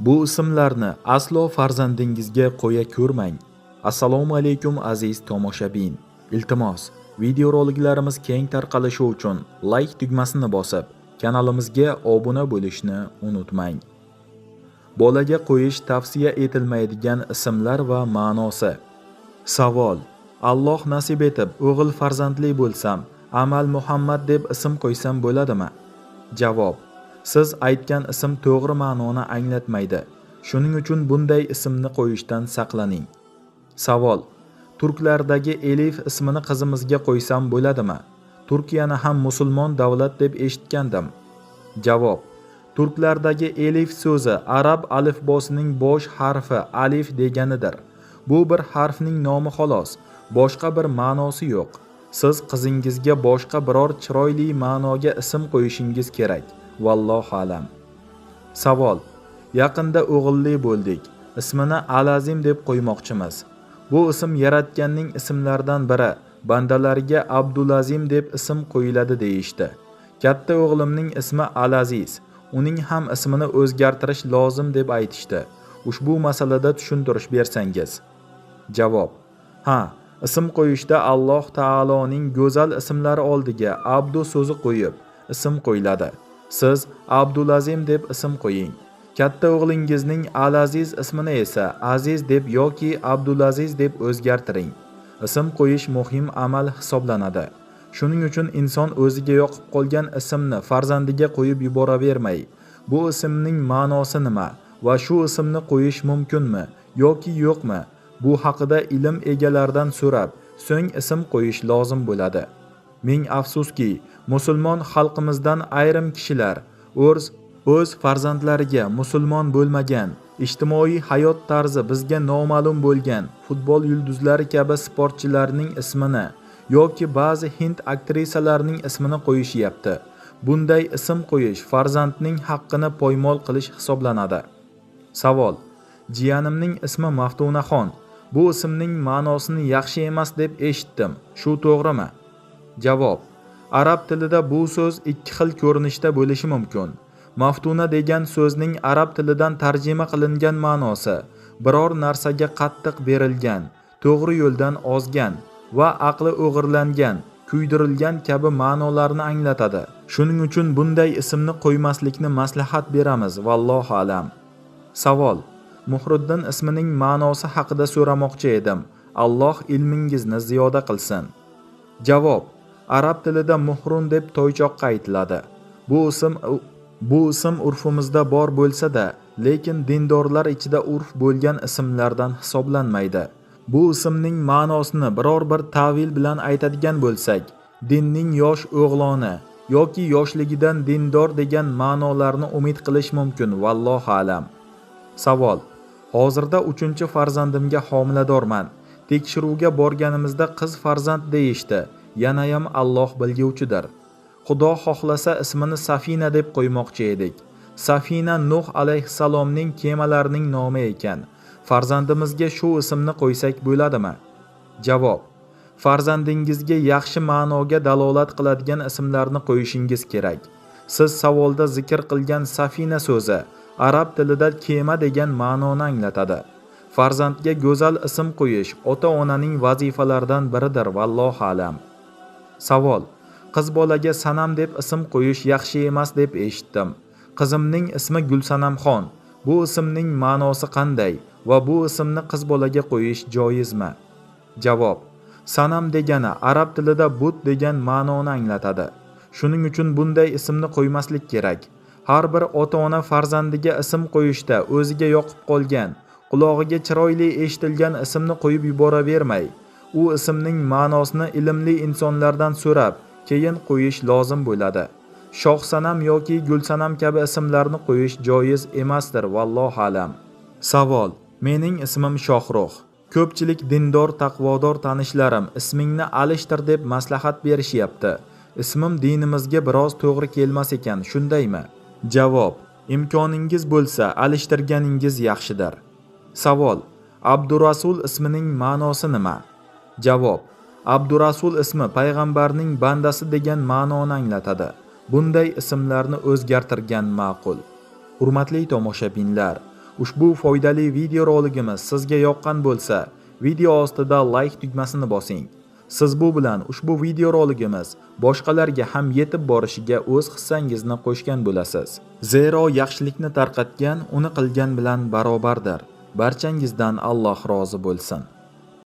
Bu ismlarni aslo farzandingizga qo'ya ko'rmang. Assalomu alaykum aziz tomoshabin. Iltimos, videoroliklarimiz keng tarqalishi uchun like tugmasini bosib, kanalimizga obuna bo'lishni unutmang. Bolaga qo'yish tavsiya etilmaydigan ismlar va ma'nosi. Savol: Alloh nasib etib o'g'il farzandli bo'lsam, Amal Muhammad deb ism qo'ysam bo'ladimi? Javob: Siz aytgan ism to'g'ri ma'noni anglatmaydi. Shuning uchun bunday ismni qo'yishdan saqlaning. Savol: Turklardagi Elif ismini qizimizga qo'ysam bo'ladimi? Turkiyani ham musulmon davlat deb eshitgandim. Javob: Turklardagi Elif so'zi arab alifbosining bosh harfi alif deganidir. Bu bir harfning nomi xolos, boshqa bir ma'nosi yo'q. Siz qizingizga boshqa biror chiroyli ma'noga ism qo'yishingiz kerak. Vallohu alam. Savol: Yaqinda o'g'illi bo'ldik. Ismini Alazim deb qo'ymoqchimiz. Bu ism Yaratganning ismlaridan biri. Bandalariga Abdulazim deb ism qo'yiladi deyishdi. Katta o'g'limning ismi Alaziz. Uning ham ismini o'zgartirish lozim deb aytishdi. Ushbu masalada tushuntirish bersangiz. Javob: Ha, ism qo'yishda Alloh taoloning go'zal ismlari oldiga Abdu so'zi qo'yib ism qo'yiladi. Siz Abdulazim deb ism qo'ying. Katta o'g'lingizning Alaziz ismini esa Aziz deb yoki Abdulaziz deb o'zgartiring. Ism qo'yish muhim amal hisoblanadi. Shuning uchun inson o'ziga yoqib qolgan ismni farzandiga qo'yib yuboravermay, bu ismning ma'nosi nima va shu ismni qo'yish mumkinmi yoki yo'qmi? Bu haqida ilm egalaridan so'rab, so'ng ism qo'yish lozim bo'ladi. Ming afsuski, musulmon xalqimizdan ayrim kishilar o'z farzandlariga musulmon bo'lmagan, ijtimoiy hayot tarzi bizga noma'lum bo'lgan futbol yulduzlari kabi sportchilarning ismini yoki ba'zi hind aktrisalarining ismini qo'yishyapti. Bunday ism qo'yish farzandning haqqini poymol qilish hisoblanadi. Savol: Jiyanimning ismi Maftunaxon. Bu ismning ma'nosini yaxshi emas deb eshitdim. Shu to'g'rimi? Javob: Arab tilida bu so'z ikki xil ko'rinishda bo'lishi mumkin. Maftuna degan so'zning arab tilidan tarjima qilingan ma'nosi biror narsaga qattiq berilgan, to'g'ri yo'ldan ozgan va aqli o'g'irlangan, kuydirilgan kabi ma'nolarni anglatadi. Shuning uchun bunday ismni qo'ymaslikni maslahat beramiz. Vallohu alam. Savol: Muhriddin ismining ma'nosi haqida so'ramoqchi edim. Alloh ilmingizni ziyoda qilsin. Javob: Arab tilida muhrun deb toychoqqa aytiladi. Bu ism urfimizda bor bo'lsa-da, lekin dindorlar ichida urf bo'lgan ismlardan hisoblanmaydi. Bu ismning ma'nosini biror bir ta'vil bilan aytadigan bo'lsak, dinning yosh o'g'loni yoki yoshligidan dindor degan ma'nolarni umid qilish mumkin. Vallohu alam. Savol: Hozirda 3-farzandimga homiladorman. Tekshiruvga borganimizda qiz farzand deyishdi. Yanayam Alloh bilguvchidir. Xudo xohlasa ismini Safina deb qo'ymoqchi edik. Safina Nuh alayhissalomning kemalarining nomi ekan. Farzandimizga shu ismni qo'ysak bo'ladimi? Javob: Farzandingizga yaxshi ma'noga dalolat qiladigan ismlarni qo'yishingiz kerak. Siz savolda zikr qilgan Safina so'zi arab tilida kema degan ma'noni anglatadi. Farzandga go'zal ism qo'yish ota-onaning vazifalaridan biridir. Vallohu alam. Savol: Qiz bolaga Sanam deb ism qo'yish yaxshi emas deb eshitdim. Qizimning ismi Gulsanamxon. Bu ismning ma'nosi qanday va bu ismni qiz bolaga qo'yish joizmi? Javob: Sanam degani arab tilida but degan ma'noni anglatadi. Shuning uchun bunday ismni qo'ymaslik kerak. Har bir ota-ona farzandiga ism qo'yishda o'ziga yoqib qolgan, qulog'iga chiroyli eshitilgan ismni qo'yib yuboravermay, u ismning ma'nosini ilmli insonlardan so'rab, keyin qo'yish lozim bo'ladi. Shoh Sanam yoki Gulsanam kabi ismlarni qo'yish joiz emasdir. Vallohu alam. Savol: Mening ismim Shohrux. Ko'pchilik dindor, taqvodor tanishlarim ismingni alishtir deb maslahat berishyapti. Ismim dinimizga biroz to'g'ri kelmas ekan, shundaymi? Javob: Imkoningiz bo'lsa alishtirganingiz yaxshidir. Savol: Abdurasul ismining ma'nosi nima? Javob: Abdurasul ismi payg'ambarning bandasi degan ma'noni anglatadi. Bunday ismlarni o'zgartirgan ma'qul. Hurmatli tomoshabinlar, Ushbu foydali videoroligimiz sizga yoqqan bo'lsa, video ostida like tugmasini bosing. Siz bu bilan ushbu videoroligimiz boshqalarga ham yetib borishiga o'z hissangizni qo'shgan bo'lasiz. Zero yaxshilikni tarqatgan uni qilgan bilan barobardir. Barchangizdan Alloh rozi bo'lsin.